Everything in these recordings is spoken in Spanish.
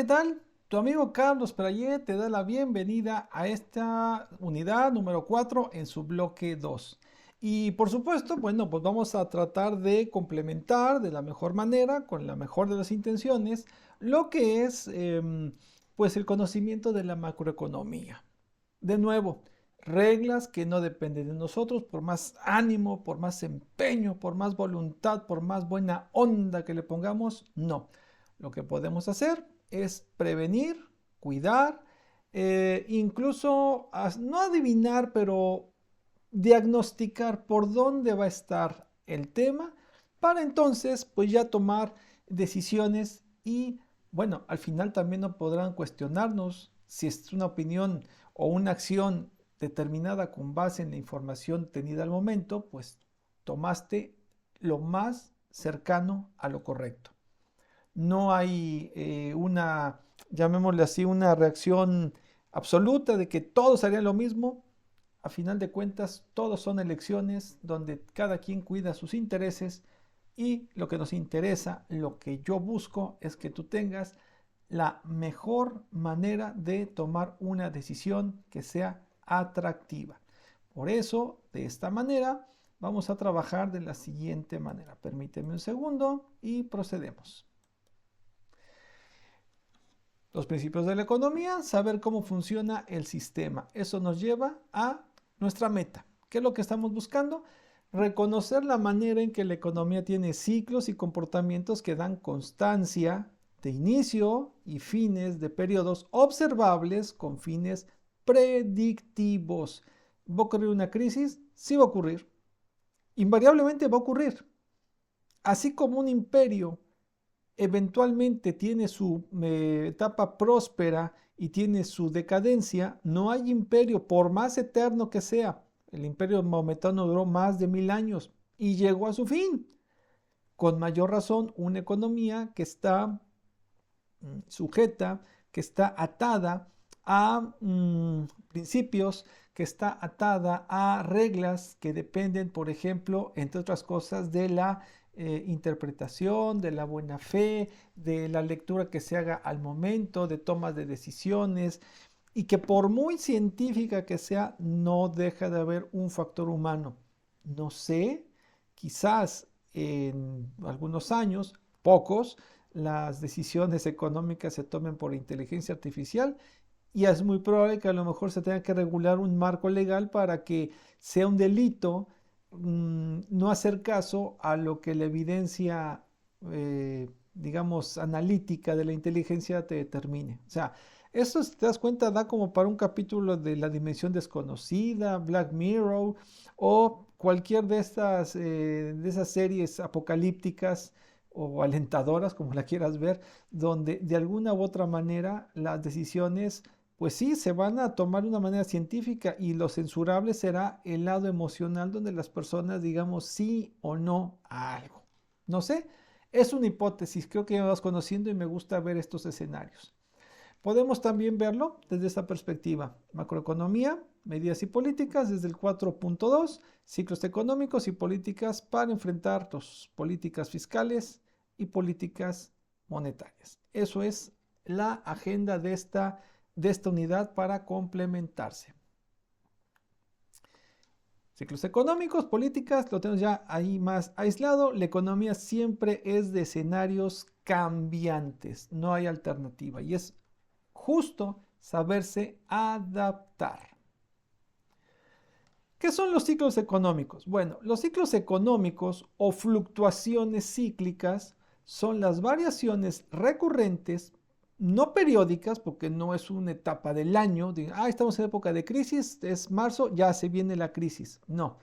¿qué tal? Tu amigo Carlos Prayé te da la bienvenida a esta unidad número 4 en su bloque 2. Y por supuesto, bueno, pues vamos a tratar de complementar de la mejor manera, con la mejor de las intenciones, lo que es pues el conocimiento de la macroeconomía. De nuevo, reglas que no dependen de nosotros, por más ánimo, por más empeño, por más voluntad, por más buena onda que le pongamos, no. Lo que podemos hacer es prevenir, cuidar, incluso no adivinar, pero diagnosticar por dónde va a estar el tema para entonces pues ya tomar decisiones y bueno, al final también no podrán cuestionarnos si es una opinión o una acción determinada con base en la información tenida al momento, pues tomaste lo más cercano a lo correcto. No hay una, llamémosle así, una reacción absoluta de que todos harían lo mismo. A final de cuentas, todos son elecciones donde cada quien cuida sus intereses y lo que nos interesa, lo que yo busco es que tú tengas la mejor manera de tomar una decisión que sea atractiva. Por eso, de esta manera, vamos a trabajar de la siguiente manera. Permíteme un segundo y procedemos. Los principios de la economía, saber cómo funciona el sistema. Eso nos lleva a nuestra meta. ¿Qué es lo que estamos buscando? Reconocer la manera en que la economía tiene ciclos y comportamientos que dan constancia de inicio y fines de periodos observables con fines predictivos. ¿Va a ocurrir una crisis? Sí va a ocurrir. Invariablemente va a ocurrir. Así como un imperio eventualmente tiene su etapa próspera y tiene su decadencia, no hay imperio, por más eterno que sea. El imperio maometano duró más de 1000 años y llegó a su fin. Con mayor razón, una economía que está sujeta, que está atada a principios, que está atada a reglas que dependen, por ejemplo, entre otras cosas, de la interpretación, de la buena fe, de la lectura que se haga al momento, de tomas de decisiones, y que por muy científica que sea, no deja de haber un factor humano. No sé, quizás en algunos años, pocos, las decisiones económicas se tomen por inteligencia artificial y es muy probable que a lo mejor se tenga que regular un marco legal para que sea un delito no hacer caso a lo que la evidencia, digamos, analítica de la inteligencia te determine. O sea, eso, si te das cuenta, da como para un capítulo de La Dimensión Desconocida, Black Mirror o cualquier de esas series apocalípticas o alentadoras, como la quieras ver, donde de alguna u otra manera las decisiones, pues sí, se van a tomar de una manera científica y lo censurable será el lado emocional donde las personas digamos sí o no a algo. No sé, es una hipótesis, creo que ya me vas conociendo y me gusta ver estos escenarios. Podemos también verlo desde esta perspectiva. Macroeconomía, medidas y políticas desde el 4.2, ciclos económicos y políticas para enfrentar las políticas fiscales y políticas monetarias. Eso es la agenda de esta unidad para complementarse. Ciclos económicos, políticas, lo tenemos ya ahí más aislado. La economía siempre es de escenarios cambiantes, no hay alternativa y es justo saberse adaptar. ¿Qué son los ciclos económicos? Bueno, los ciclos económicos o fluctuaciones cíclicas son las variaciones recurrentes, no periódicas, porque no es una etapa del año, estamos en época de crisis, es marzo, ya se viene la crisis. No,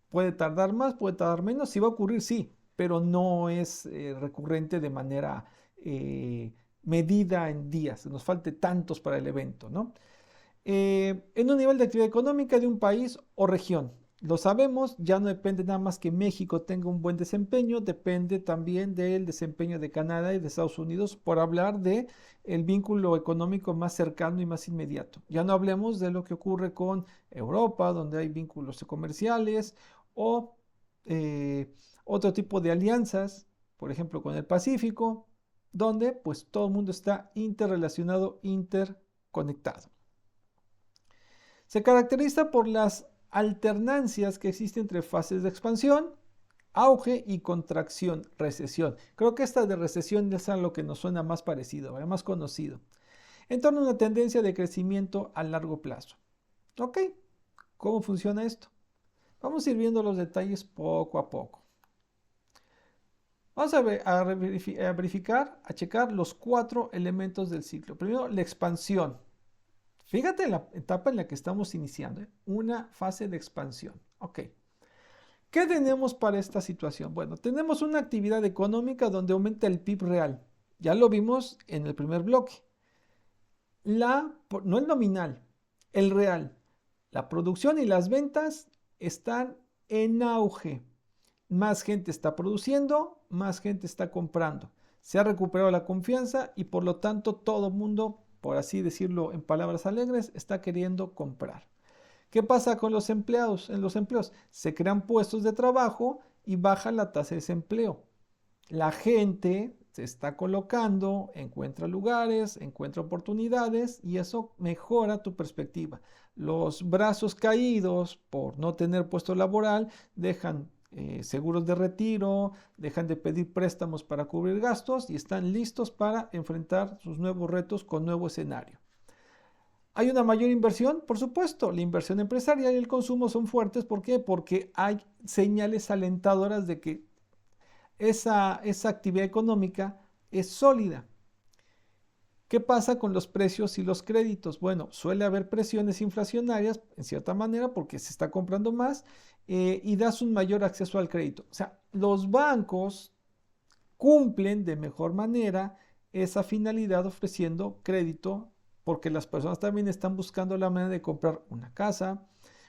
puede tardar más, puede tardar menos, si va a ocurrir, sí, pero no es recurrente de manera medida en días, nos falte tantos para el evento, ¿no? En un nivel de actividad económica de un país o región. Lo sabemos, ya no depende nada más que México tenga un buen desempeño, depende también del desempeño de Canadá y de Estados Unidos, por hablar de el vínculo económico más cercano y más inmediato. Ya no hablemos de lo que ocurre con Europa, donde hay vínculos comerciales o otro tipo de alianzas, por ejemplo con el Pacífico. donde pues todo el mundo está interrelacionado, interconectado. Se caracteriza por las alternancias que existen entre fases de expansión, auge y contracción, recesión. Creo que esta de recesión es a lo que nos suena más parecido, más conocido. En torno a una tendencia de crecimiento a largo plazo. ¿Ok? ¿Cómo funciona esto? Vamos a ir viendo los detalles poco a poco. Vamos a verificar, a checar los 4 elementos del ciclo. Primero, la expansión. Fíjate la etapa en la que estamos iniciando, una fase de expansión. Ok. ¿Qué tenemos para esta situación? Bueno, tenemos una actividad económica donde aumenta el PIB real. Ya lo vimos en el primer bloque. No el nominal, el real. La producción y las ventas están en auge. Más gente está produciendo, más gente está comprando. Se ha recuperado la confianza y por lo tanto todo el mundo, por así decirlo en palabras alegres, está queriendo comprar. ¿Qué pasa con los empleados? En los empleos se crean puestos de trabajo y baja la tasa de desempleo. La gente se está colocando, encuentra lugares, encuentra oportunidades y eso mejora tu perspectiva. Los brazos caídos por no tener puesto laboral dejan seguros de retiro, dejan de pedir préstamos para cubrir gastos y están listos para enfrentar sus nuevos retos con nuevo escenario. ¿Hay una mayor inversión? Por supuesto, la inversión empresarial y el consumo son fuertes. ¿Por qué? Porque hay señales alentadoras de que esa actividad económica es sólida. ¿Qué pasa con los precios y los créditos? Bueno, suele haber presiones inflacionarias en cierta manera porque se está comprando más y das un mayor acceso al crédito. O sea, los bancos cumplen de mejor manera esa finalidad ofreciendo crédito porque las personas también están buscando la manera de comprar una casa,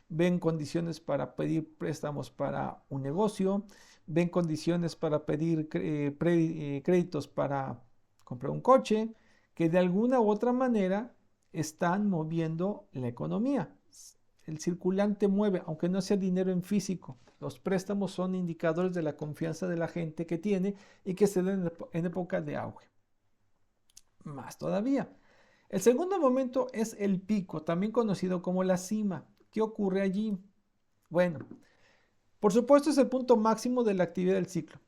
ven condiciones para pedir préstamos para un negocio, ven condiciones para pedir créditos para comprar un coche, que de alguna u otra manera están moviendo la economía. El circulante mueve, aunque no sea dinero en físico. Los préstamos son indicadores de la confianza de la gente que tiene y que se den en época de auge. Más todavía. El segundo momento es el pico, también conocido como la cima. ¿Qué ocurre allí? Bueno, por supuesto es el punto máximo de la actividad del ciclo,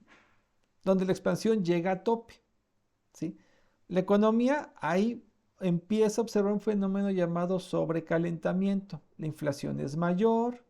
donde la expansión llega a tope. ¿Sí? La economía ahí empieza a observar un fenómeno llamado sobrecalentamiento. La inflación es mayor,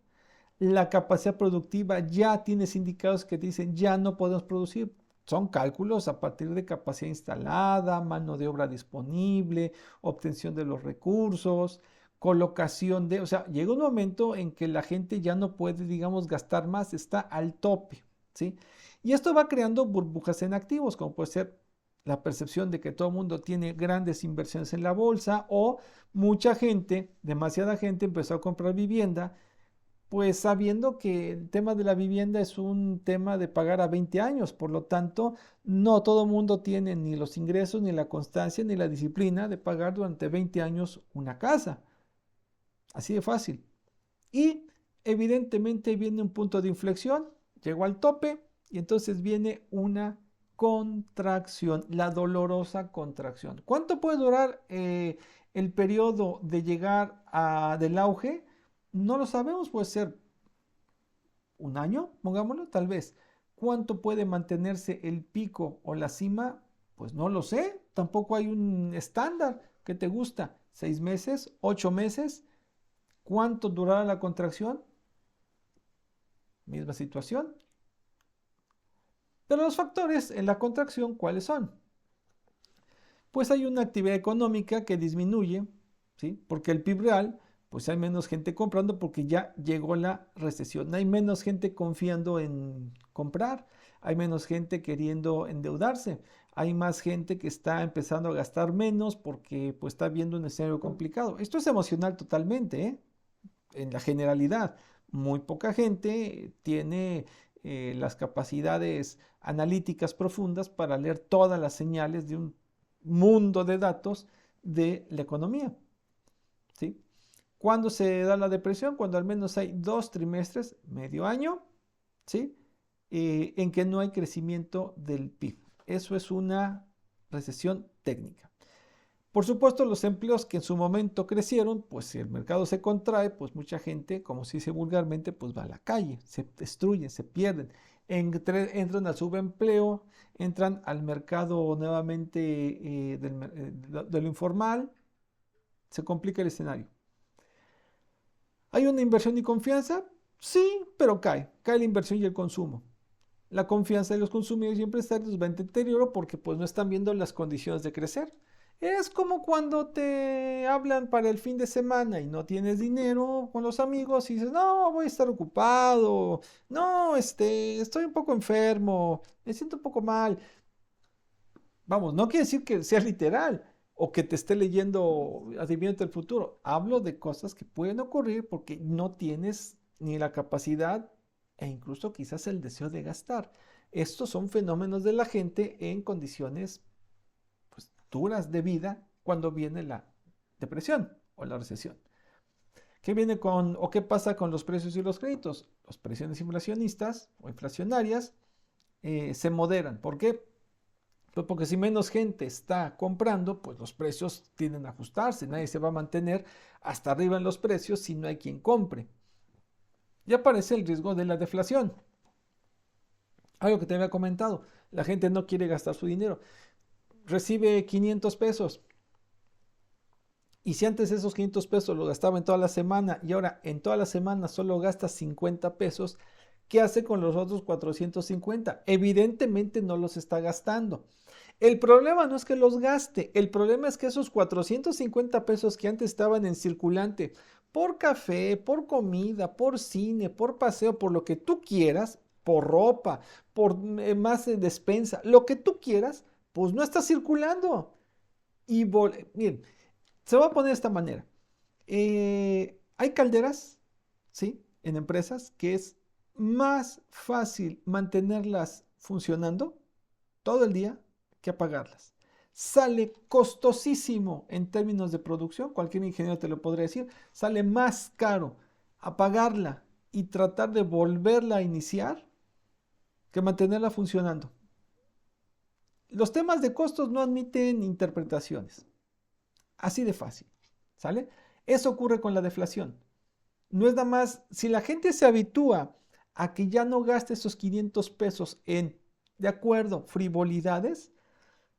la capacidad productiva ya tienes indicados que te dicen ya no podemos producir. Son cálculos a partir de capacidad instalada, mano de obra disponible, obtención de los recursos, colocación de, o sea, llega un momento en que la gente ya no puede, digamos, gastar más, está al tope, ¿sí? Y esto va creando burbujas en activos, como puede ser la percepción de que todo el mundo tiene grandes inversiones en la bolsa o mucha gente, demasiada gente empezó a comprar vivienda, pues sabiendo que el tema de la vivienda es un tema de pagar a 20 años, por lo tanto, no todo el mundo tiene ni los ingresos, ni la constancia, ni la disciplina de pagar durante 20 años una casa. Así de fácil. Y evidentemente viene un punto de inflexión, llegó al tope y entonces viene una contracción, la dolorosa contracción. ¿Cuánto puede durar el periodo de llegar del auge? No lo sabemos, puede ser un año, pongámoslo, tal vez. ¿Cuánto puede mantenerse el pico o la cima? Pues no lo sé, tampoco hay un estándar. ¿Qué te gusta? ¿6 meses? ¿8 meses? ¿Cuánto durará la contracción? Misma situación. Pero los factores en la contracción, ¿cuáles son? Pues hay una actividad económica que disminuye, ¿sí? Porque el PIB real, pues hay menos gente comprando porque ya llegó la recesión. Hay menos gente confiando en comprar, hay menos gente queriendo endeudarse, hay más gente que está empezando a gastar menos porque pues está viendo un escenario complicado. Esto es emocional totalmente, ¿eh? En la generalidad. Muy poca gente tiene las capacidades analíticas profundas para leer todas las señales de un mundo de datos de la economía. ¿Sí? ¿Cuándo se da la depresión? Cuando al menos hay 2 trimestres, medio año, ¿sí? En que no hay crecimiento del PIB. Eso es una recesión técnica. Por supuesto, los empleos que en su momento crecieron, pues si el mercado se contrae, pues mucha gente, como se dice vulgarmente, pues va a la calle, se destruyen, se pierden, entran al subempleo, entran al mercado nuevamente de lo informal, se complica el escenario. ¿Hay una inversión y confianza? Sí, pero cae la inversión y el consumo. La confianza de los consumidores y empresarios va en deterioro porque pues no están viendo las condiciones de crecer. Es como cuando te hablan para el fin de semana y no tienes dinero con los amigos y dices, no, voy a estar ocupado, no, estoy un poco enfermo, me siento un poco mal. Vamos, no quiere decir que sea literal o que te esté leyendo adivinando el futuro. Hablo de cosas que pueden ocurrir porque no tienes ni la capacidad e incluso quizás el deseo de gastar. Estos son fenómenos de la gente en condiciones pues, duras de vida cuando viene la depresión o la recesión. ¿Qué viene con o qué pasa con los precios y los créditos? Las presiones inflacionistas o inflacionarias se moderan. ¿Por qué? Pues porque si menos gente está comprando, pues los precios tienden a ajustarse. Nadie se va a mantener hasta arriba en los precios si no hay quien compre. Y aparece el riesgo de la deflación. Algo que te había comentado. La gente no quiere gastar su dinero. Recibe 500 pesos. Y si antes esos 500 pesos lo gastaba en toda la semana y ahora en toda la semana solo gasta 50 pesos, ¿qué hace con los otros 450? Evidentemente no los está gastando. El problema no es que los gaste, el problema es que esos 450 pesos que antes estaban en circulante por café, por comida, por cine, por paseo, por lo que tú quieras, por ropa, por más despensa, lo que tú quieras, pues no está circulando. Y miren, se va a poner de esta manera. Hay calderas, ¿sí? En empresas que es más fácil mantenerlas funcionando todo el día que apagarlas. Sale costosísimo en términos de producción, cualquier ingeniero te lo podría decir, sale más caro apagarla y tratar de volverla a iniciar que mantenerla funcionando. Los temas de costos no admiten interpretaciones. Así de fácil, ¿sale? Eso ocurre con la deflación. No es nada más, si la gente se habitúa a que ya no gaste esos 500 pesos en, de acuerdo, frivolidades,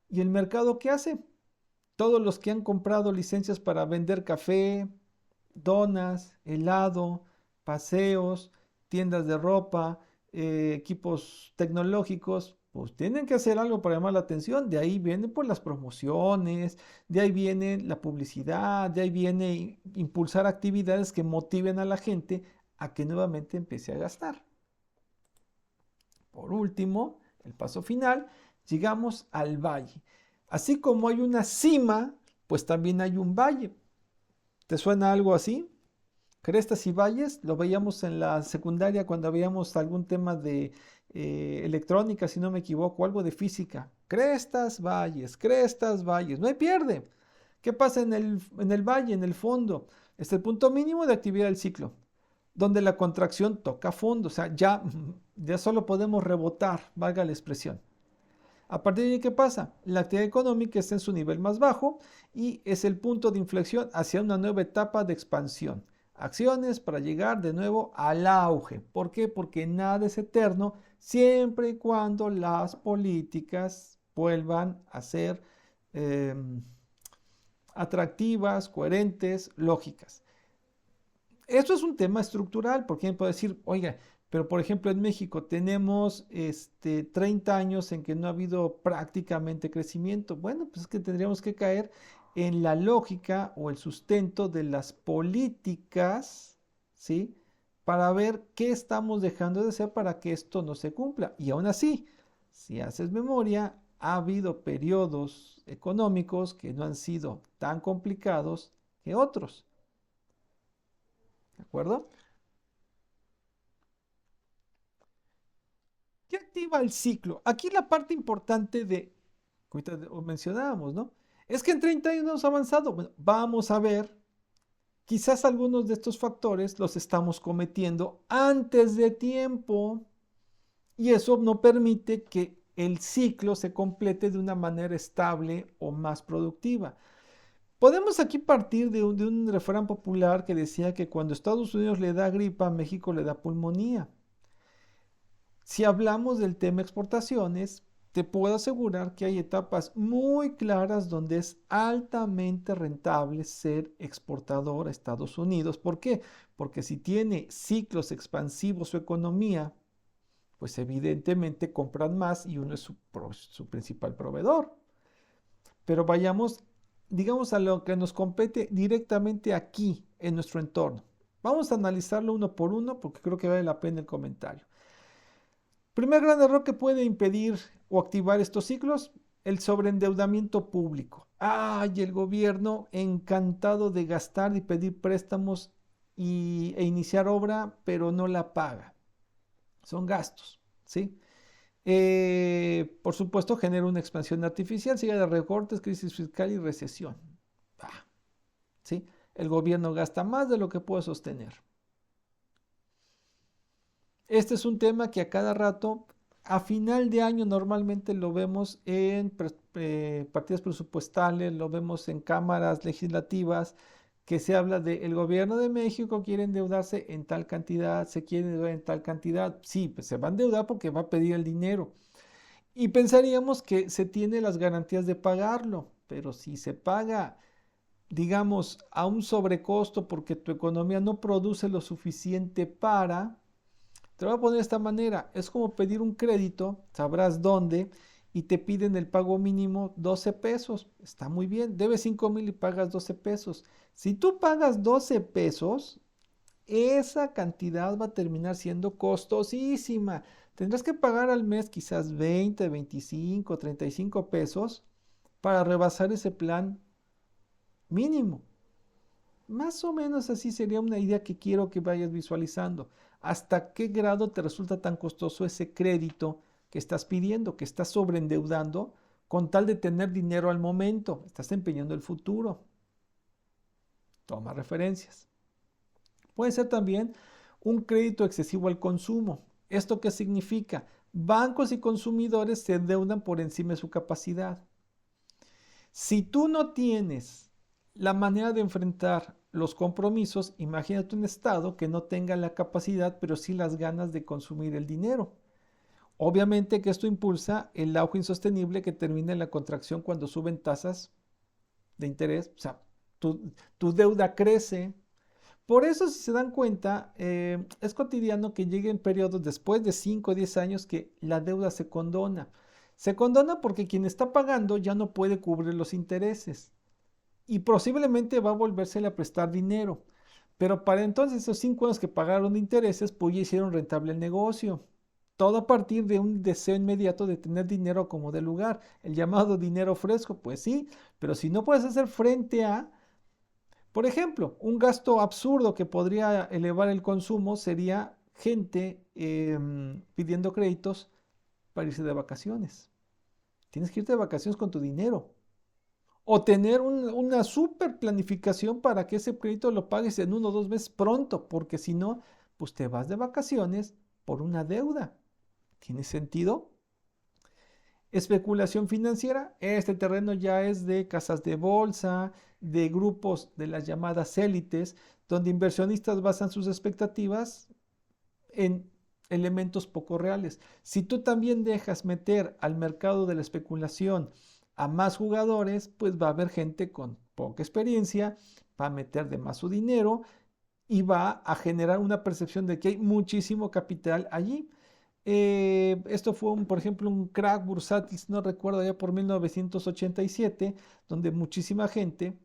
¿y el mercado qué hace? Todos los que han comprado licencias para vender café, donas, helado, paseos, tiendas de ropa, equipos tecnológicos, pues tienen que hacer algo para llamar la atención. De ahí vienen pues las promociones, de ahí viene la publicidad, de ahí viene impulsar actividades que motiven a la gente a que nuevamente empiece a gastar. Por último, el paso final, llegamos al valle. Así como hay una cima, pues también hay un valle. ¿Te suena algo así? Crestas y valles, lo veíamos en la secundaria cuando veíamos algún tema de electrónica, si no me equivoco, algo de física. Crestas, valles, no hay pierde. ¿Qué pasa en el valle, en el fondo? Es el punto mínimo de actividad del ciclo, donde la contracción toca fondo, o sea, ya solo podemos rebotar, valga la expresión. A partir de ahí, ¿qué pasa? La actividad económica está en su nivel más bajo y es el punto de inflexión hacia una nueva etapa de expansión. Acciones para llegar de nuevo al auge. ¿Por qué? Porque nada es eterno siempre y cuando las políticas vuelvan a ser eh, atractivas, coherentes, lógicas. Esto es un tema estructural, porque alguien puede decir, oiga, pero por ejemplo en México tenemos 30 años en que no ha habido prácticamente crecimiento. Bueno, pues es que tendríamos que caer en la lógica o el sustento de las políticas, ¿sí? Para ver qué estamos dejando de hacer para que esto no se cumpla. Y aún así, si haces memoria, ha habido periodos económicos que no han sido tan complicados que otros. ¿De acuerdo? ¿Qué activa el ciclo? Aquí la parte importante de, ahorita mencionábamos, ¿no? Es que en 30 años no hemos avanzado. Bueno, vamos a ver, quizás algunos de estos factores los estamos cometiendo antes de tiempo y eso no permite que el ciclo se complete de una manera estable o más productiva. Podemos aquí partir de un refrán popular que decía que cuando Estados Unidos le da gripa, a México le da pulmonía. Si hablamos del tema exportaciones, te puedo asegurar que hay etapas muy claras donde es altamente rentable ser exportador a Estados Unidos. ¿Por qué? Porque si tiene ciclos expansivos su economía, pues evidentemente compran más y uno es su principal proveedor. Pero vayamos, digamos, a lo que nos compete directamente aquí, en nuestro entorno. Vamos a analizarlo uno por uno porque creo que vale la pena el comentario. Primer gran error que puede impedir o activar estos ciclos, el sobreendeudamiento público. Ay, el gobierno encantado de gastar y pedir préstamos e iniciar obra, pero no la paga. Son gastos, ¿sí? Por supuesto, genera una expansión artificial, sigue de recortes, crisis fiscal y recesión. ¿Sí? El gobierno gasta más de lo que puede sostener. Este es un tema que a cada rato, a final de año normalmente lo vemos en partidas presupuestales, lo vemos en cámaras legislativas, que se habla de el gobierno de México quiere endeudarse en tal cantidad, se quiere endeudar en tal cantidad. Sí, pues se va a endeudar porque va a pedir el dinero. Y pensaríamos que se tiene las garantías de pagarlo, pero si se paga, digamos, a un sobrecosto porque tu economía no produce lo suficiente para, te lo voy a poner de esta manera, es como pedir un crédito, sabrás dónde, y te piden el pago mínimo 12 pesos. Está muy bien, debes 5,000 y pagas 12 pesos. Si tú pagas 12 pesos, esa cantidad va a terminar siendo costosísima. Tendrás que pagar al mes quizás 20, 25, 35 pesos para rebasar ese plan mínimo. Más o menos así sería una idea que quiero que vayas visualizando. ¿Hasta qué grado te resulta tan costoso ese crédito que estás pidiendo, que estás sobreendeudando con tal de tener dinero al momento? Estás empeñando el futuro. Toma referencias. Puede ser también un crédito excesivo al consumo. ¿Esto qué significa? Bancos y consumidores se endeudan por encima de su capacidad. Si tú no tienes la manera de enfrentar los compromisos, imagínate un estado que no tenga la capacidad, pero sí las ganas de consumir el dinero. Obviamente que esto impulsa el auge insostenible que termina en la contracción cuando suben tasas de interés. O sea, tu deuda crece. Por eso, si se dan cuenta, es cotidiano que lleguen periodos después de 5 o 10 años que la deuda se condona. Se condona porque quien está pagando ya no puede cubrir los intereses y posiblemente va a volvérsele a prestar dinero. Pero para entonces esos 5 años que pagaron de intereses, pues ya hicieron rentable el negocio. Todo a partir de un deseo inmediato de tener dinero como de lugar, el llamado dinero fresco, pues sí, pero si no puedes hacer frente a, por ejemplo, un gasto absurdo que podría elevar el consumo sería gente pidiendo créditos para irse de vacaciones. Tienes que irte de vacaciones con tu dinero. O tener una super planificación para que ese crédito lo pagues en 1 o 2 meses pronto, porque si no, pues te vas de vacaciones por una deuda. ¿Tiene sentido? Especulación financiera, este terreno ya es de casas de bolsa, de grupos de las llamadas élites, donde inversionistas basan sus expectativas en elementos poco reales. Si tú también dejas meter al mercado de la especulación a más jugadores, pues va a haber gente con poca experiencia, va a meter de más su dinero y va a generar una percepción de que hay muchísimo capital allí. Esto fue, por ejemplo, un crack bursátil, no recuerdo, ya por 1987, donde muchísima gente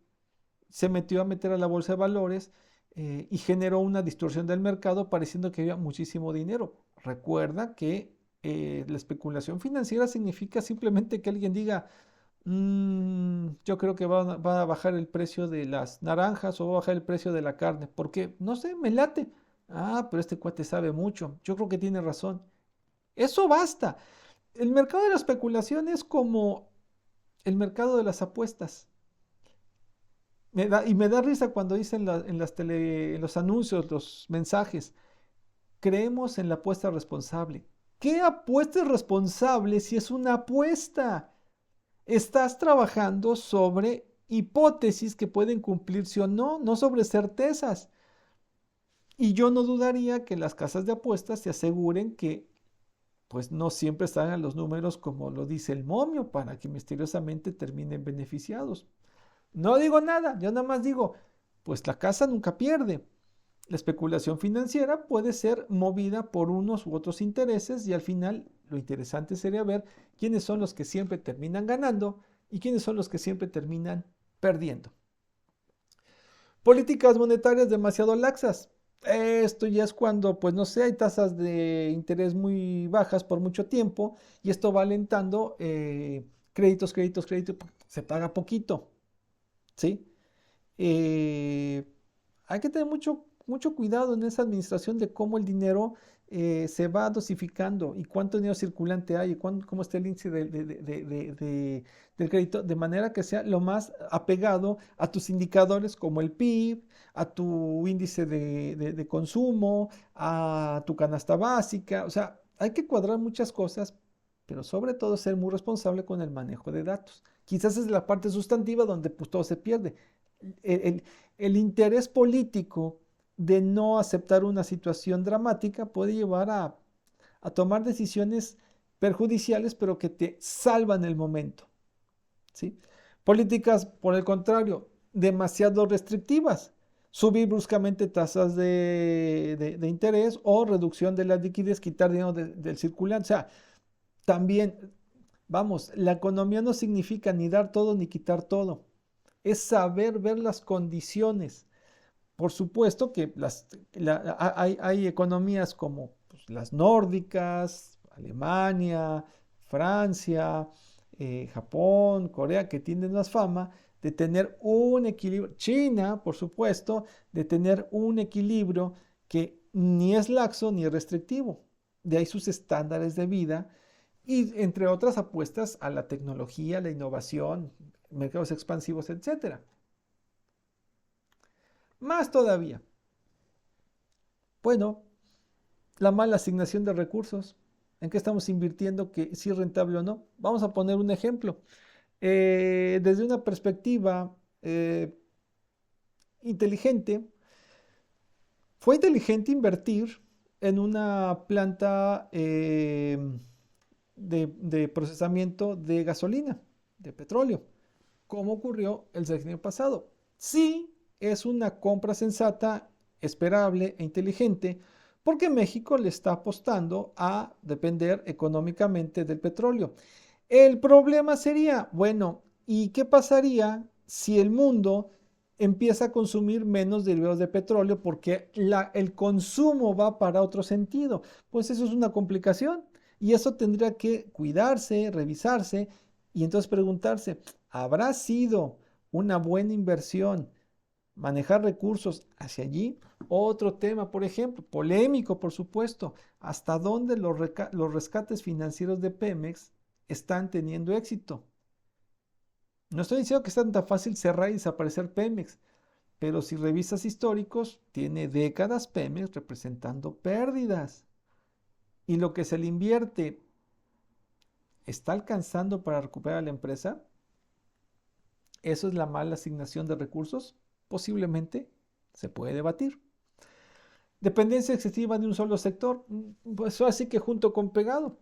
se metió a meter a la bolsa de valores y generó una distorsión del mercado pareciendo que había muchísimo dinero. Recuerda que la especulación financiera significa simplemente que alguien diga, yo creo que va a bajar el precio de las naranjas o va a bajar el precio de la carne, porque no sé, me late. Ah, pero este cuate sabe mucho, yo creo que tiene razón. Eso basta. El mercado de la especulación es como el mercado de las apuestas. Me da risa cuando dicen en los anuncios, los mensajes, creemos en la apuesta responsable. ¿Qué apuesta es responsable si es una apuesta? Estás trabajando sobre hipótesis que pueden cumplirse o no, no sobre certezas. Y yo no dudaría que las casas de apuestas se aseguren que pues no siempre salgan los números como lo dice el momio para que misteriosamente terminen beneficiados. No digo nada, yo nada más digo, pues la casa nunca pierde. La especulación financiera puede ser movida por unos u otros intereses y al final lo interesante sería ver quiénes son los que siempre terminan ganando y quiénes son los que siempre terminan perdiendo. Políticas monetarias demasiado laxas. Esto ya es cuando, pues no sé, hay tasas de interés muy bajas por mucho tiempo y esto va alentando créditos, se paga poquito, ¿sí? Eh, Hay que tener mucho cuidado en esa administración de cómo el dinero se va dosificando y cuánto dinero circulante hay y cómo está el índice del crédito, de manera que sea lo más apegado a tus indicadores como el PIB, a tu índice de consumo, a tu canasta básica. O sea, hay que cuadrar muchas cosas, pero sobre todo ser muy responsable con el manejo de datos. Quizás es la parte sustantiva donde pues, todo se pierde el, el interés político de no aceptar una situación dramática puede llevar a tomar decisiones perjudiciales, pero que te salvan el momento, ¿sí? Políticas, por el contrario, demasiado restrictivas. Subir bruscamente tasas de interés o reducción de la liquidez, quitar dinero del circulante. O sea, también, vamos, la economía no significa ni dar todo ni quitar todo, es saber ver las condiciones. Por supuesto que hay economías como pues, las nórdicas, Alemania, Francia, Japón, Corea, que tienen más fama de tener un equilibrio. China, por supuesto, de tener un equilibrio que ni es laxo ni es restrictivo. De ahí sus estándares de vida y entre otras apuestas a la tecnología, la innovación, mercados expansivos, etcétera. Más todavía, bueno, la mala asignación de recursos. ¿En qué estamos invirtiendo? Que si es rentable o no. Vamos a poner un ejemplo. Desde una perspectiva inteligente, fue inteligente invertir en una planta de procesamiento de gasolina, de petróleo, como ocurrió el sexenio pasado. Sí, es una compra sensata, esperable e inteligente, porque México le está apostando a depender económicamente del petróleo. El problema sería, bueno, ¿y qué pasaría si el mundo empieza a consumir menos derivados de petróleo porque el consumo va para otro sentido? Pues eso es una complicación y eso tendría que cuidarse, revisarse y entonces preguntarse, ¿habrá sido una buena inversión manejar recursos hacia allí? Otro tema, por ejemplo, polémico, por supuesto, ¿hasta dónde los rescates financieros de Pemex están teniendo éxito? No estoy diciendo que es tan fácil cerrar y desaparecer Pemex, pero si revisas históricos, tiene décadas Pemex representando pérdidas. Y lo que se le invierte, ¿está alcanzando para recuperar la empresa? ¿Eso es la mala asignación de recursos? Posiblemente se puede debatir. Dependencia excesiva de un solo sector, pues así que junto con pegado.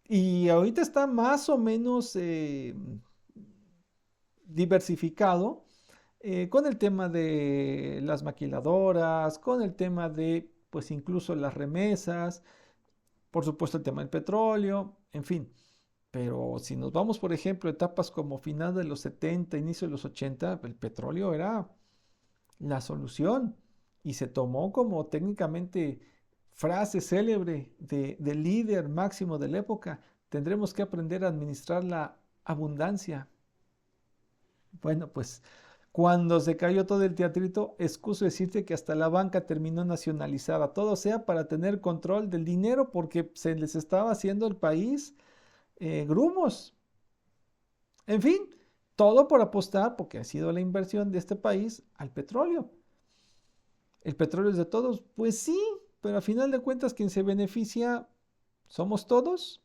Y ahorita está más o menos diversificado con el tema de las maquiladoras, con el tema de, pues incluso las remesas, por supuesto el tema del petróleo, en fin. Pero si nos vamos, por ejemplo, a etapas como final de los 70, inicio de los 80, el petróleo era la solución y se tomó como técnicamente frase célebre del líder máximo de la época. Tendremos que aprender a administrar la abundancia. Bueno, pues cuando se cayó todo el teatrito, excuso decirte que hasta la banca terminó nacionalizada, todo sea para tener control del dinero porque se les estaba haciendo el país grumos. En fin, todo por apostar, porque ha sido la inversión de este país al petróleo. ¿El petróleo es de todos? Pues sí, pero a final de cuentas quien se beneficia ¿Somos todos?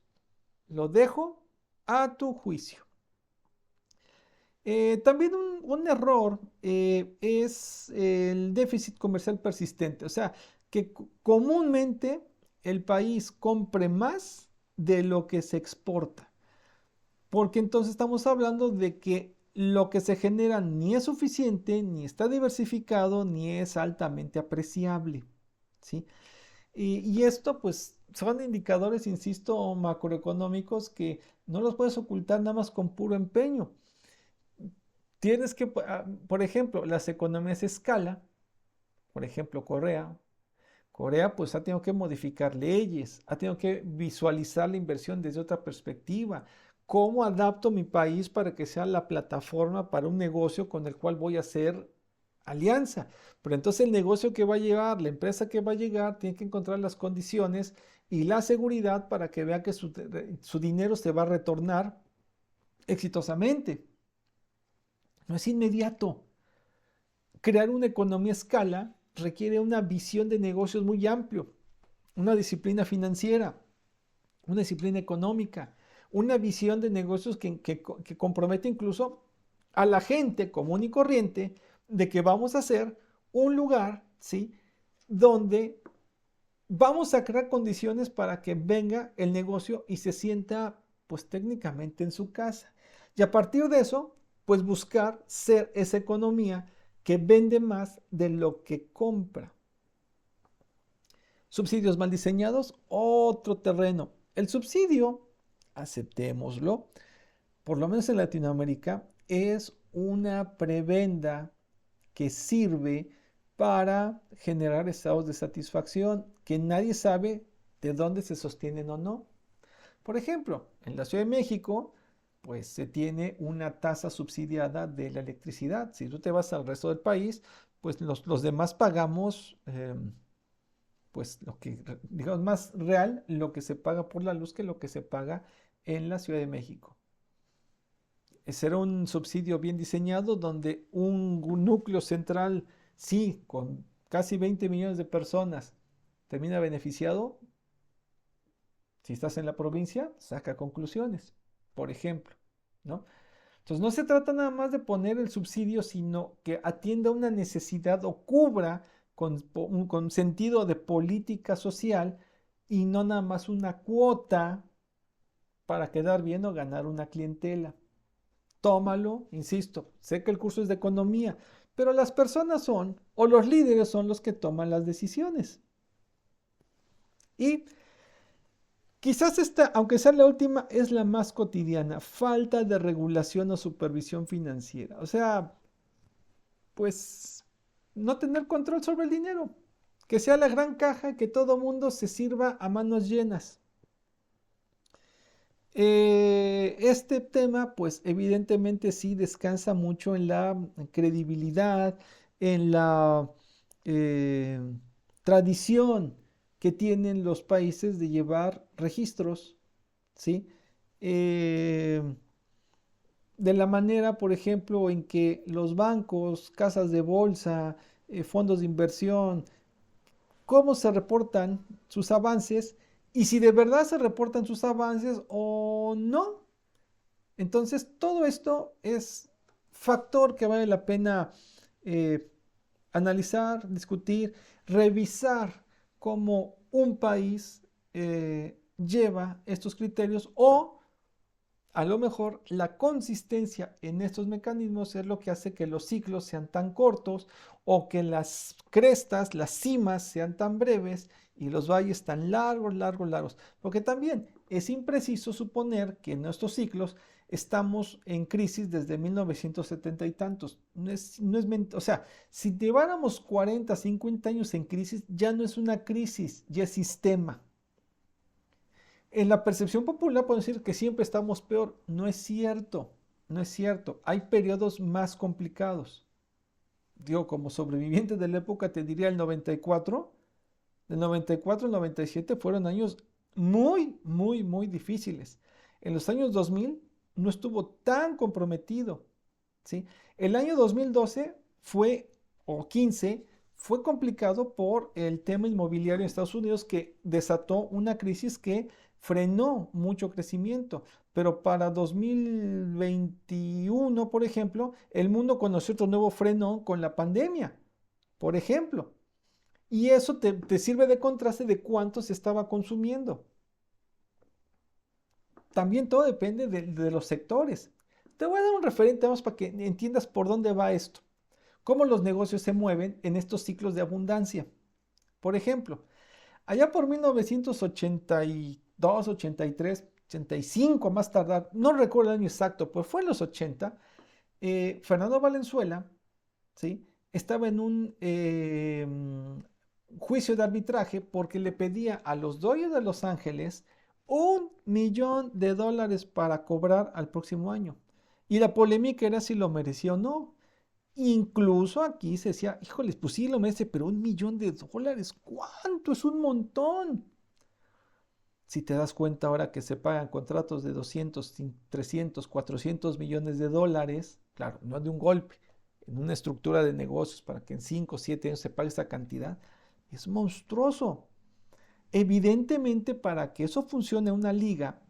Lo dejo a tu juicio. También un error es el déficit comercial persistente, o sea, que comúnmente el país compre más de lo que se exporta, porque entonces estamos hablando de que lo que se genera ni es suficiente, ni está diversificado, ni es altamente apreciable, ¿sí? Y esto pues son indicadores, insisto, macroeconómicos que no los puedes ocultar nada más con puro empeño. Tienes que, por ejemplo, las economías de escala, por ejemplo, Corea. Corea pues ha tenido que modificar leyes, ha tenido que visualizar la inversión desde otra perspectiva. ¿Cómo adapto mi país para que sea la plataforma para un negocio con el cual voy a hacer alianza? Pero entonces el negocio que va a llegar, la empresa que va a llegar, tiene que encontrar las condiciones y la seguridad para que vea que su dinero se va a retornar exitosamente. No es inmediato. Crear una economía a escala requiere una visión de negocios muy amplio, una disciplina financiera, una disciplina económica, una visión de negocios que compromete incluso a la gente común y corriente de que vamos a ser un lugar, ¿sí?, donde vamos a crear condiciones para que venga el negocio y se sienta, pues técnicamente en su casa. Y a partir de eso, pues buscar ser esa economía que vende más de lo que compra. Subsidios mal diseñados, otro terreno. El subsidio, aceptémoslo, por lo menos en Latinoamérica, es una prebenda que sirve para generar estados de satisfacción que nadie sabe de dónde se sostienen o no. Por ejemplo, en la Ciudad de México, pues se tiene una tasa subsidiada de la electricidad. Si tú te vas al resto del país, pues los demás pagamos, pues lo que, digamos, más real, lo que se paga por la luz que lo que se paga en la Ciudad de México. Será un subsidio bien diseñado donde un núcleo central, sí, con casi 20 millones de personas, termina beneficiado. Si estás en la provincia, saca conclusiones, por ejemplo, ¿no? Entonces no se trata nada más de poner el subsidio, sino que atienda una necesidad o cubra con sentido de política social y no nada más una cuota para quedar bien o ganar una clientela. Tómalo, insisto, sé que el curso es de economía, pero las personas son, o los líderes son los que toman las decisiones. Y quizás esta, aunque sea la última, es la más cotidiana, falta de regulación o supervisión financiera. O sea, pues no tener control sobre el dinero, que sea la gran caja, que todo mundo se sirva a manos llenas. Este tema, pues evidentemente sí descansa mucho en la credibilidad, en la eh, tradición que tienen los países de llevar registros, ¿sí? Eh, de la manera, por ejemplo, en que los bancos, casas de bolsa, fondos de inversión, cómo se reportan sus avances y si de verdad se reportan sus avances o no. Entonces, todo esto es factor que vale la pena eh, analizar, discutir, revisar cómo un país lleva estos criterios o a lo mejor la consistencia en estos mecanismos es lo que hace que los ciclos sean tan cortos o que las crestas, las cimas sean tan breves y los valles tan largos, largos, largos. Porque también es impreciso suponer que en nuestros ciclos estamos en crisis desde 1970 y tantos. O sea, si lleváramos 40, 50 años en crisis, ya no es una crisis, ya es sistema. En la percepción popular podemos decir que siempre estamos peor. No es cierto, no es cierto. Hay periodos más complicados. Digo, como sobreviviente de la época, te diría el 94. Del 94 al 97 fueron años muy, muy, muy difíciles. En los años 2000 no estuvo tan comprometido, ¿sí? El año 2012 fue, o 15, fue complicado por el tema inmobiliario en Estados Unidos que desató una crisis que frenó mucho crecimiento. Pero para 2021, por ejemplo, el mundo conoció otro nuevo freno con la pandemia, por ejemplo. Y eso te sirve de contraste de cuánto se estaba consumiendo. También todo depende de los sectores. Te voy a dar un referente más para que entiendas por dónde va esto. Cómo los negocios se mueven en estos ciclos de abundancia. Por ejemplo, allá por 1982, 83, 85 a más tardar, no recuerdo el año exacto, pues fue en los 80, Fernando Valenzuela, ¿sí? Estaba en un juicio de arbitraje porque le pedía a los dueños de Los Ángeles $1 millón para cobrar al próximo año. Y la polémica era si lo merecía o no. Incluso aquí se decía, híjoles, pues sí lo merece, pero $1 millón, ¿cuánto? Es un montón. Si te das cuenta ahora que se pagan contratos de 200, 300, $400 millones, claro, no de un golpe, en una estructura de negocios para que en 5 o 7 años se pague esa cantidad, es monstruoso. Evidentemente, para que eso funcione una liga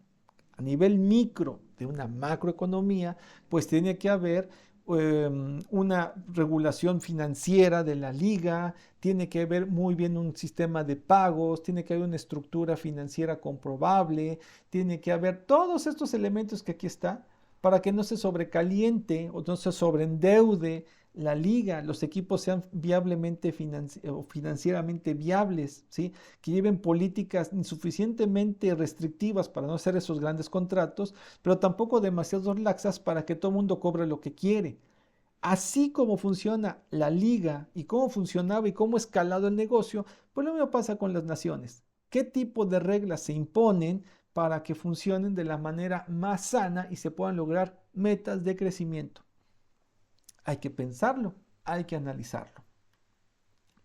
a nivel micro de una macroeconomía, pues tiene que haber una regulación financiera de la liga, tiene que haber muy bien un sistema de pagos, tiene que haber una estructura financiera comprobable, tiene que haber todos estos elementos que aquí está para que no se sobrecaliente o no se sobreendeude la liga, los equipos sean viablemente o financieramente viables, ¿sí? Que lleven políticas insuficientemente restrictivas para no hacer esos grandes contratos, pero tampoco demasiado laxas para que todo el mundo cobre lo que quiere. Así como funciona la liga y cómo funcionaba y cómo ha escalado el negocio, pues lo mismo pasa con las naciones. ¿Qué tipo de reglas se imponen para que funcionen de la manera más sana y se puedan lograr metas de crecimiento? Hay que pensarlo, hay que analizarlo.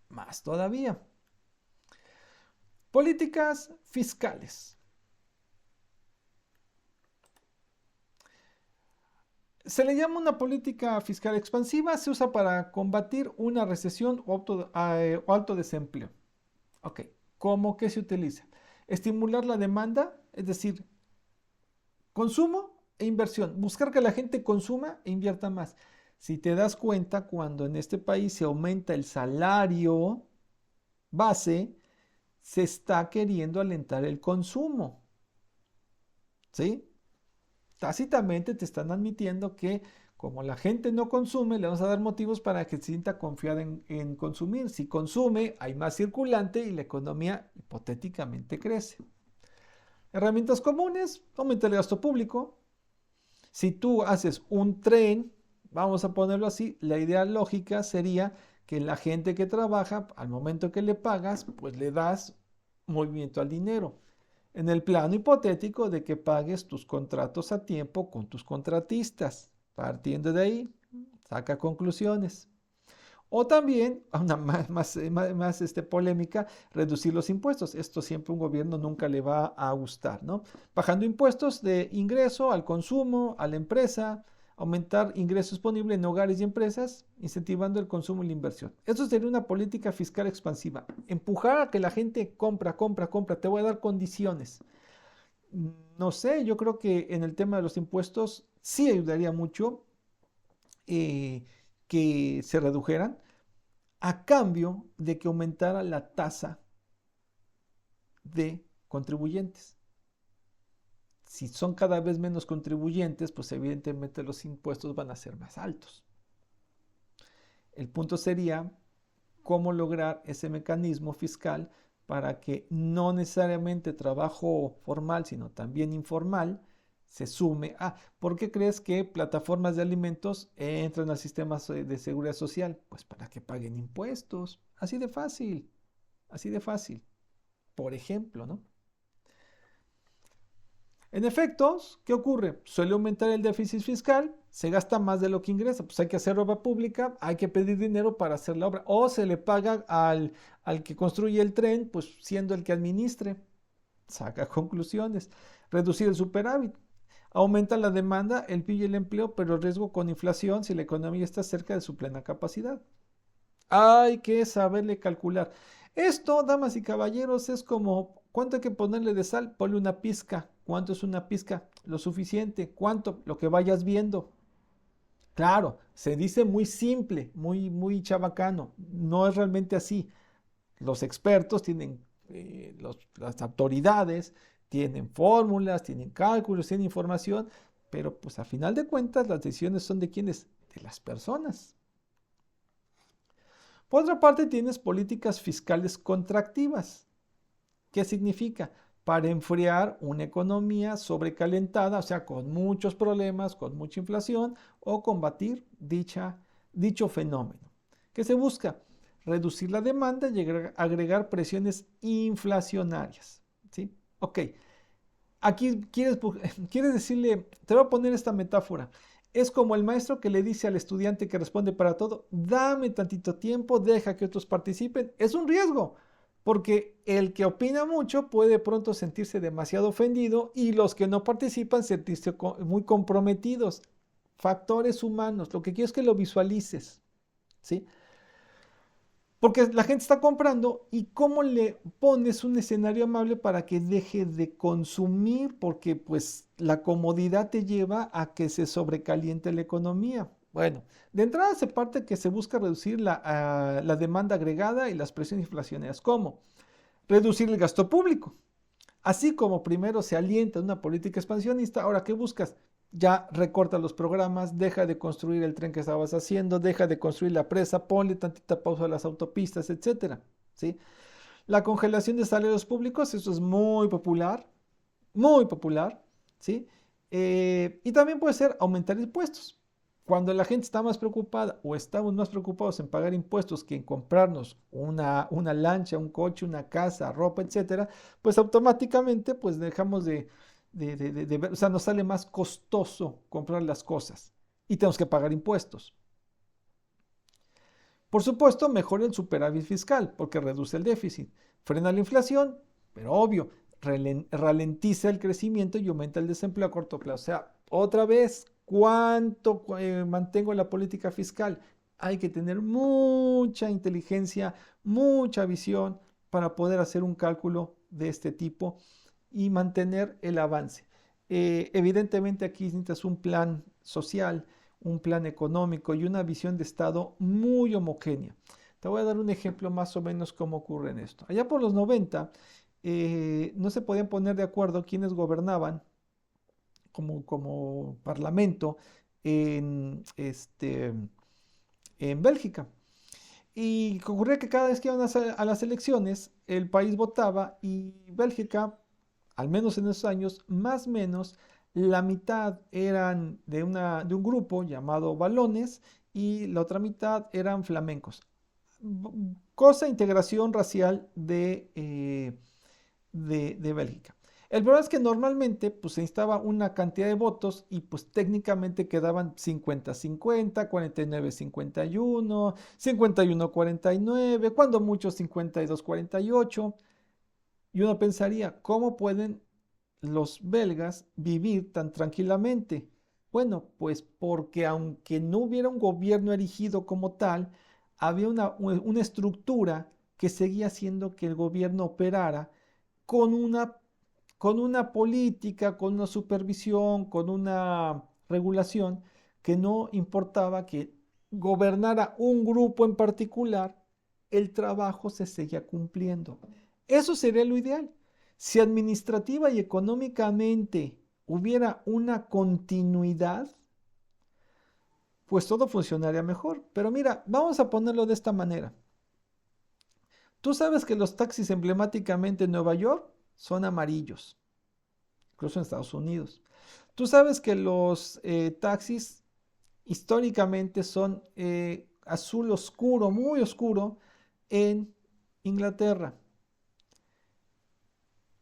Más todavía. Políticas fiscales. Se le llama una política fiscal expansiva, se usa para combatir una recesión o alto desempleo. Ok, ¿cómo que se utiliza? Estimular la demanda, es decir, consumo e inversión. Buscar que la gente consuma e invierta más. Si te das cuenta, cuando en este país se aumenta el salario base, se está queriendo alentar el consumo. ¿Sí? Tácitamente te están admitiendo que como la gente no consume, le vamos a dar motivos para que se sienta confiada en consumir. Si consume, hay más circulante y la economía hipotéticamente crece. Herramientas comunes, aumenta el gasto público. Si tú haces un tren, vamos a ponerlo así, la idea lógica sería que la gente que trabaja, al momento que le pagas, pues le das movimiento al dinero. En el plano hipotético de que pagues tus contratos a tiempo con tus contratistas. Partiendo de ahí, saca conclusiones. O también, una más polémica, reducir los impuestos. Esto siempre un gobierno nunca le va a gustar, ¿no? Bajando impuestos de ingreso al consumo, a la empresa, aumentar ingresos disponibles en hogares y empresas, incentivando el consumo y la inversión. Esto sería una política fiscal expansiva. Empujar a que la gente compra, te voy a dar condiciones. No sé, yo creo que en el tema de los impuestos sí ayudaría mucho que se redujeran a cambio de que aumentara la tasa de contribuyentes. Si son cada vez menos contribuyentes, pues evidentemente los impuestos van a ser más altos. El punto sería cómo lograr ese mecanismo fiscal para que no necesariamente trabajo formal, sino también informal, se sume. ¿Por qué crees que plataformas de alimentos entran al sistema de seguridad social? Pues para que paguen impuestos. Así de fácil. Así de fácil. Por ejemplo, ¿no? En efectos, ¿qué ocurre? Suele aumentar el déficit fiscal, se gasta más de lo que ingresa, pues hay que hacer obra pública, hay que pedir dinero para hacer la obra, o se le paga al que construye el tren, pues siendo el que administre, saca conclusiones, reducir el superávit, aumenta la demanda, el PIB y el empleo, pero el riesgo con inflación si la economía está cerca de su plena capacidad. Hay que saberle calcular. Esto, damas y caballeros, es como cuánto hay que ponerle de sal, ponle una pizca. ¿Cuánto es una pizca? Lo suficiente. ¿Cuánto? Lo que vayas viendo. Claro, se dice muy simple, muy chabacano. No es realmente así. Los expertos tienen, las autoridades tienen fórmulas, tienen cálculos, tienen información, pero pues a final de cuentas las decisiones son de quiénes, de las personas. Por otra parte, tienes políticas fiscales contractivas. ¿Qué significa? Para enfriar una economía sobrecalentada, o sea, con muchos problemas, con mucha inflación, o combatir dicho fenómeno. ¿Qué se busca? Reducir la demanda y agregar presiones inflacionarias. ¿Sí? Ok, aquí quieres decirle, te voy a poner esta metáfora. Es como el maestro que le dice al estudiante que responde para todo, dame tantito tiempo, deja que otros participen. Es un riesgo, porque el que opina mucho puede pronto sentirse demasiado ofendido y los que no participan sentirse muy comprometidos. Factores humanos, lo que quiero es que lo visualices, ¿sí? Porque la gente está comprando y cómo le pones un escenario amable para que deje de consumir, porque pues la comodidad te lleva a que se sobrecaliente la economía. Bueno, de entrada se parte que se busca reducir la demanda agregada y las presiones inflacionarias. ¿Cómo? Reducir el gasto público. Así como primero se alienta una política expansionista, ahora ¿qué buscas? Ya recorta los programas, deja de construir el tren que estabas haciendo, deja de construir la presa, ponle tantita pausa a las autopistas, etcétera. ¿Sí? La congelación de salarios públicos, eso es muy popular, ¿sí? Y también puede ser aumentar impuestos. Cuando la gente está más preocupada o estamos más preocupados en pagar impuestos que en comprarnos una lancha, un coche, una casa, ropa, etcétera, pues automáticamente pues dejamos de ver, o sea, nos sale más costoso comprar las cosas y tenemos que pagar impuestos. Por supuesto, mejora el superávit fiscal porque reduce el déficit, frena la inflación, pero obvio, ralentiza el crecimiento y aumenta el desempleo a corto plazo. O sea, otra vez, ¿cuánto mantengo la política fiscal? Hay que tener mucha inteligencia, mucha visión para poder hacer un cálculo de este tipo y mantener el avance. Evidentemente aquí necesitas un plan social, un plan económico y una visión de Estado muy homogénea. Te voy a dar un ejemplo más o menos cómo ocurre en esto. Allá por los 90 no se podían poner de acuerdo quienes gobernaban como parlamento en Bélgica. Y ocurría que cada vez que iban a las elecciones, el país votaba y Bélgica, al menos en esos años, más o menos, la mitad eran de un grupo llamado valones y la otra mitad eran flamencos. Cosa integración racial de Bélgica. El problema es que normalmente pues, se necesitaba una cantidad de votos y pues técnicamente quedaban 50-50, 49-51, 51-49, cuando mucho 52-48. Y uno pensaría, ¿cómo pueden los belgas vivir tan tranquilamente? Bueno, pues porque aunque no hubiera un gobierno erigido como tal, había una estructura que seguía haciendo que el gobierno operara con una política, con una supervisión, con una regulación que no importaba que gobernara un grupo en particular, el trabajo se seguía cumpliendo. Eso sería lo ideal. Si administrativa y económicamente hubiera una continuidad, pues todo funcionaría mejor. Pero mira, vamos a ponerlo de esta manera. Tú sabes que los taxis emblemáticamente en Nueva York son amarillos, incluso en Estados Unidos. Tú sabes que los taxis históricamente son azul oscuro, muy oscuro, en Inglaterra.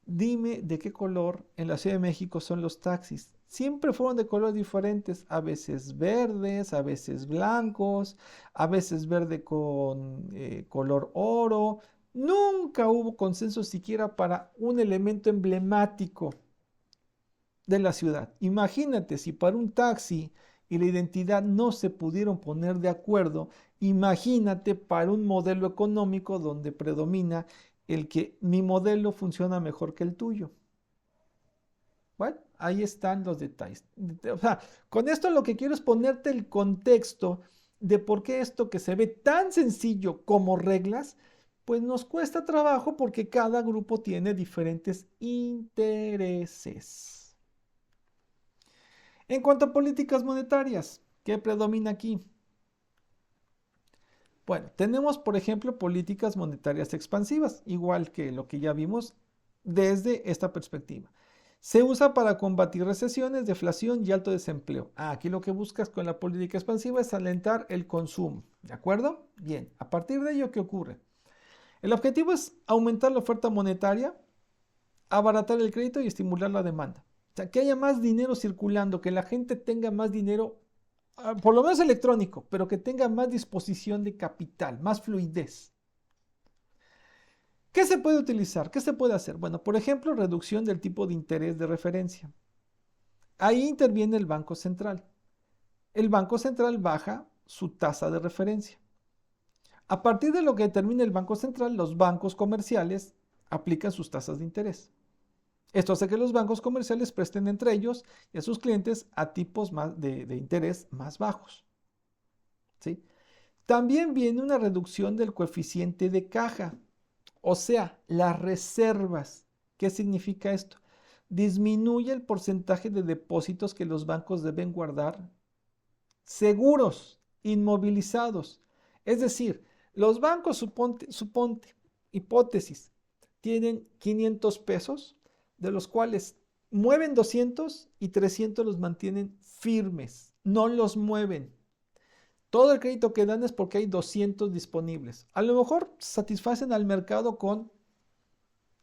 Dime de qué color en la Ciudad de México son los taxis. Siempre fueron de colores diferentes, a veces verdes, a veces blancos, a veces verde con color oro. Nunca hubo consenso siquiera para un elemento emblemático de la ciudad. Imagínate si para un taxi y la identidad no se pudieron poner de acuerdo Imagínate para un modelo económico donde predomina el que mi modelo funciona mejor que el tuyo. Bueno, ahí están los detalles. O sea, con esto lo que quiero es ponerte el contexto de por qué esto que se ve tan sencillo como reglas, pues nos cuesta trabajo porque cada grupo tiene diferentes intereses. En cuanto a políticas monetarias, ¿qué predomina aquí? Bueno, tenemos, por ejemplo, políticas monetarias expansivas, igual que lo que ya vimos desde esta perspectiva. Se usa para combatir recesiones, deflación y alto desempleo. Aquí lo que buscas con la política expansiva es alentar el consumo. ¿De acuerdo? Bien, a partir de ello, ¿qué ocurre? El objetivo es aumentar la oferta monetaria, abaratar el crédito y estimular la demanda. O sea, que haya más dinero circulando, que la gente tenga más dinero, por lo menos electrónico, pero que tenga más disposición de capital, más fluidez. ¿Qué se puede utilizar? ¿Qué se puede hacer? Bueno, por ejemplo, reducción del tipo de interés de referencia. Ahí interviene el Banco Central. El Banco Central baja su tasa de referencia. A partir de lo que determina el Banco Central, los bancos comerciales aplican sus tasas de interés. Esto hace que los bancos comerciales presten entre ellos y a sus clientes a tipos de interés más bajos. ¿Sí? También viene una reducción del coeficiente de caja, o sea, las reservas. ¿Qué significa esto? Disminuye el porcentaje de depósitos que los bancos deben guardar seguros, inmovilizados. Es decir, los bancos, suponte, hipótesis, tienen 500 pesos, de los cuales mueven 200 y 300 los mantienen firmes, no los mueven. Todo el crédito que dan es porque hay 200 disponibles. A lo mejor satisfacen al mercado con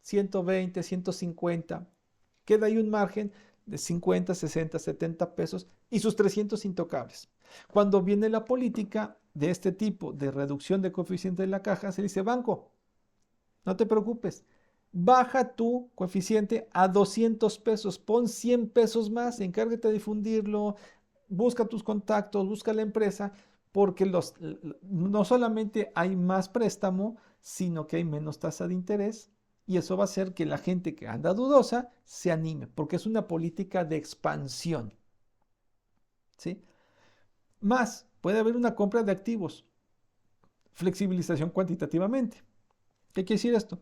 120, 150. Queda ahí un margen de 50, 60, 70 pesos y sus 300 intocables. Cuando viene la política de este tipo de reducción de coeficiente de la caja, se dice, banco, no te preocupes, baja tu coeficiente a 200 pesos, pon 100 pesos más, encárgate de difundirlo, busca tus contactos, busca la empresa, porque no solamente hay más préstamo, sino que hay menos tasa de interés y eso va a hacer que la gente que anda dudosa se anime, porque es una política de expansión. ¿Sí? Más, puede haber una compra de activos, flexibilización cuantitativamente. ¿Qué quiere decir esto?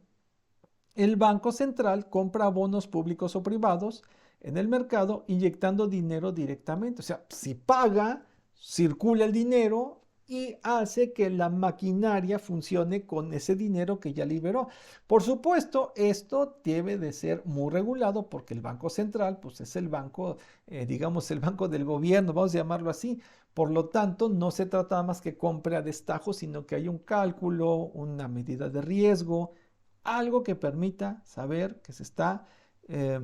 El Banco Central compra bonos públicos o privados en el mercado inyectando dinero directamente. O sea, si paga, circula el dinero y hace que la maquinaria funcione con ese dinero que ya liberó. Por supuesto, esto debe de ser muy regulado porque el Banco Central, pues es el banco, digamos, el banco del gobierno, vamos a llamarlo así. Por lo tanto, no se trata más que compra a destajo, sino que hay un cálculo, una medida de riesgo, algo que permita saber que se está eh,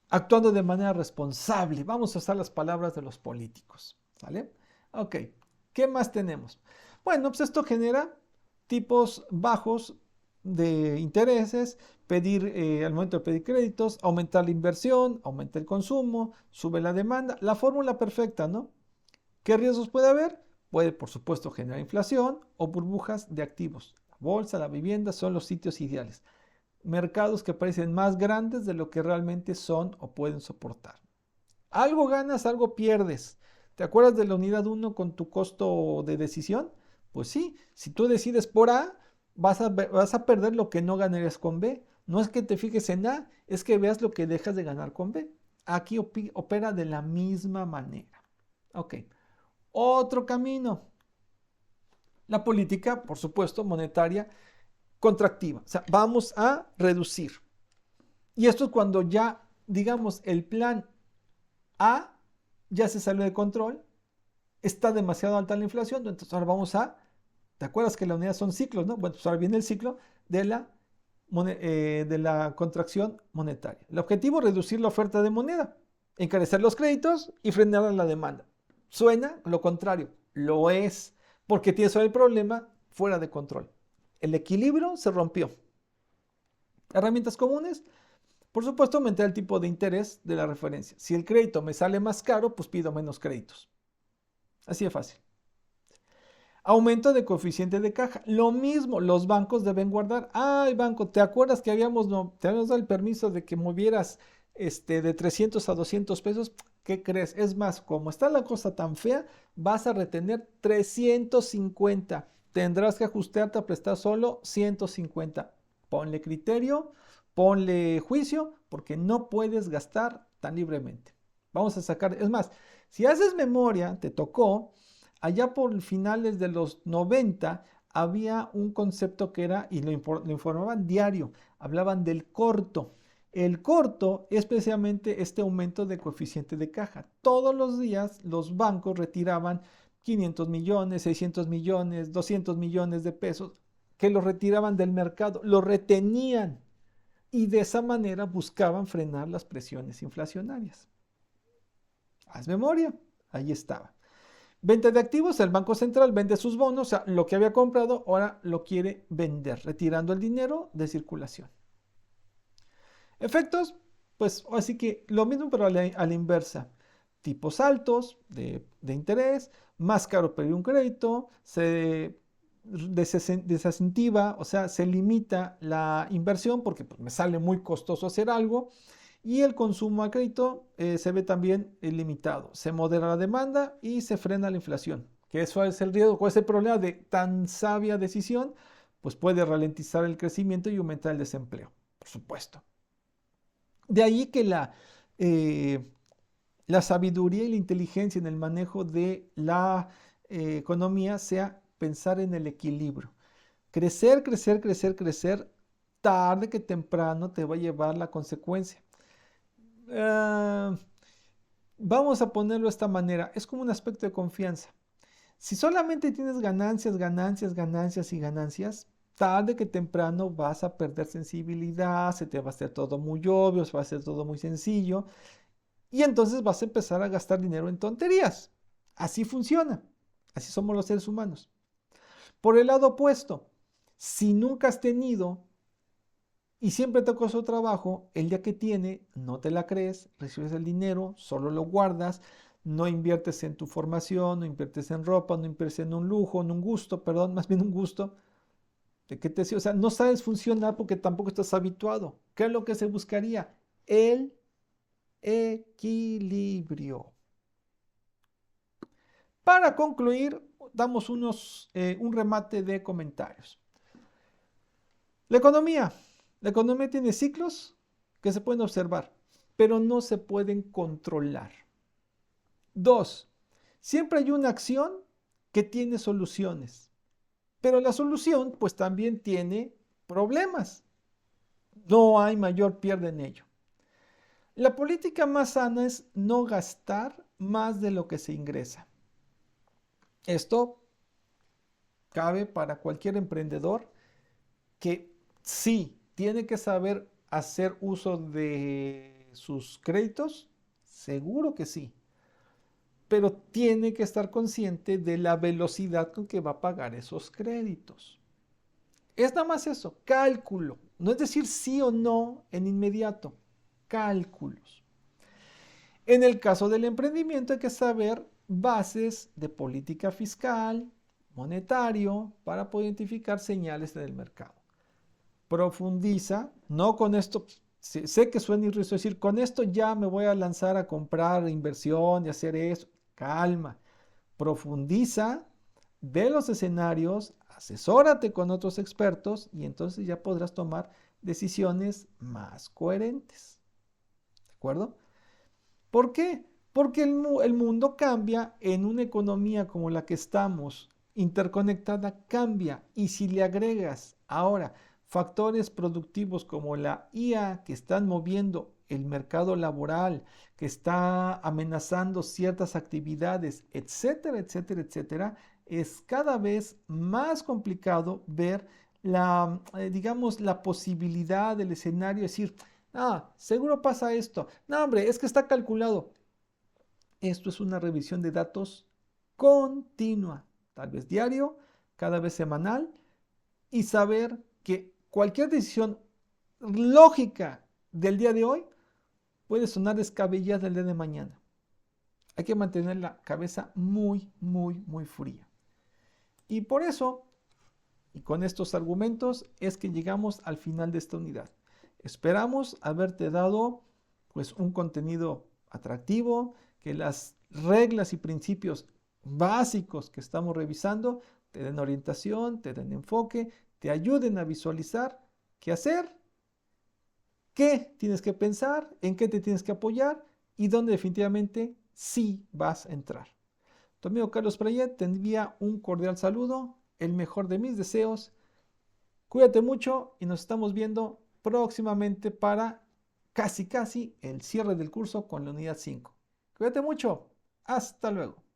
actuando de manera responsable. Vamos a usar las palabras de los políticos. ¿Vale? Ok, ¿qué más tenemos? Bueno, pues esto genera tipos bajos de intereses, pedir al momento de pedir créditos, aumentar la inversión, aumenta el consumo, sube la demanda, la fórmula perfecta, ¿no? ¿Qué riesgos puede haber? Puede, por supuesto, generar inflación o burbujas de activos. La bolsa, la vivienda son los sitios ideales. Mercados que parecen más grandes de lo que realmente son o pueden soportar. Algo ganas, algo pierdes. ¿Te acuerdas de la unidad 1 con tu costo de decisión? Pues sí, si tú decides por A, vas a perder lo que no ganarías con B. No es que te fijes en A, es que veas lo que dejas de ganar con B. Aquí opera de la misma manera. Ok. Otro camino. La política, por supuesto, monetaria contractiva. O sea, vamos a reducir. Y esto es cuando ya, digamos, el plan A ya se salió de control, está demasiado alta la inflación, entonces ahora vamos a, ¿te acuerdas que la unidad son ciclos, no? Bueno, pues ahora viene el ciclo de la contracción monetaria. El objetivo es reducir la oferta de moneda, encarecer los créditos y frenar la demanda. Suena lo contrario, lo es, porque tienes el problema fuera de control. El equilibrio se rompió. Herramientas comunes, por supuesto, aumentar el tipo de interés de la referencia. Si el crédito me sale más caro, pues pido menos créditos. Así de fácil. Aumento de coeficiente de caja. Lo mismo, los bancos deben guardar. Ay, banco, ¿te acuerdas que te habíamos dado el permiso de que movieras de 300 a 200 pesos? ¿Qué crees? Es más, como está la cosa tan fea, vas a retener 350. Tendrás que ajustarte a prestar solo 150. Ponle criterio, ponle juicio, porque no puedes gastar tan libremente. Vamos a sacar, es más, si haces memoria, te tocó, allá por finales de los 90 había un concepto que era, y lo informaban diario, hablaban del corto. El corto es precisamente este aumento de coeficiente de caja. Todos los días los bancos retiraban 500 millones, 600 millones, 200 millones de pesos que los retiraban del mercado, lo retenían y de esa manera buscaban frenar las presiones inflacionarias. Haz memoria, ahí estaba. Venta de activos, el Banco Central vende sus bonos, o sea, lo que había comprado ahora lo quiere vender, retirando el dinero de circulación. Efectos, pues así que lo mismo pero a la inversa. Tipos altos de interés, más caro pedir un crédito, se desincentiva, o sea, se limita la inversión porque pues, me sale muy costoso hacer algo y el consumo a crédito se ve también limitado. Se modera la demanda y se frena la inflación, que eso es el riesgo, cuál es el problema de tan sabia decisión, pues puede ralentizar el crecimiento y aumentar el desempleo, por supuesto. De ahí que la sabiduría y la inteligencia en el manejo de la economía sea pensar en el equilibrio. Crecer, crecer, crecer, crecer, tarde que temprano te va a llevar la consecuencia. Vamos a ponerlo de esta manera, es como un aspecto de confianza. Si solamente tienes ganancias, ganancias, ganancias y ganancias, tarde que temprano vas a perder sensibilidad, se te va a hacer todo muy obvio, se va a hacer todo muy sencillo y entonces vas a empezar a gastar dinero en tonterías. Así funciona, así somos los seres humanos. Por el lado opuesto, si nunca has tenido y siempre te costó trabajo, el día que tiene, no te la crees, recibes el dinero, solo lo guardas, no inviertes en tu formación, no inviertes en ropa, no inviertes en un lujo, en un gusto, perdón, más bien un gusto. ¿De qué te sirve? O sea, no sabes funcionar porque tampoco estás habituado. ¿Qué es lo que se buscaría? El equilibrio. Para concluir, damos un remate de comentarios. La economía. La economía tiene ciclos que se pueden observar, pero no se pueden controlar. Dos, siempre hay una acción que tiene soluciones, pero la solución pues también tiene problemas. No hay mayor pierde en ello. La política más sana es no gastar más de lo que se ingresa. Esto cabe para cualquier emprendedor que sí tiene que saber hacer uso de sus créditos, seguro que sí, pero tiene que estar consciente de la velocidad con que va a pagar esos créditos. Es nada más eso, cálculo, no es decir sí o no en inmediato, cálculos. En el caso del emprendimiento hay que saber bases de política fiscal, monetario, para poder identificar señales en el mercado. Profundiza, no con esto, sé que suena irrisorio decir, con esto ya me voy a lanzar a comprar inversión y hacer eso. Calma, profundiza, ve los escenarios, asesórate con otros expertos y entonces ya podrás tomar decisiones más coherentes. ¿De acuerdo? ¿Por qué? Porque el mundo cambia en una economía como la que estamos, interconectada, cambia. Y si le agregas ahora factores productivos como la IA que están moviendo el mercado laboral, que está amenazando ciertas actividades, etcétera, etcétera, etcétera, es cada vez más complicado ver digamos, la posibilidad del escenario, decir, seguro pasa esto. No, hombre, es que está calculado. Esto es una revisión de datos continua, tal vez diario, cada vez semanal, y saber que cualquier decisión lógica del día de hoy puede sonar descabellada el día de mañana. Hay que mantener la cabeza muy, muy, muy fría. Y por eso, y con estos argumentos, es que llegamos al final de esta unidad. Esperamos haberte dado pues un contenido atractivo, que las reglas y principios básicos que estamos revisando te den orientación, te den enfoque, te ayuden a visualizar qué hacer, qué tienes que pensar, en qué te tienes que apoyar y dónde definitivamente sí vas a entrar. Tu amigo Carlos Prayet te envía un cordial saludo, el mejor de mis deseos. Cuídate mucho y nos estamos viendo próximamente para casi el cierre del curso con la unidad 5. Cuídate mucho. Hasta luego.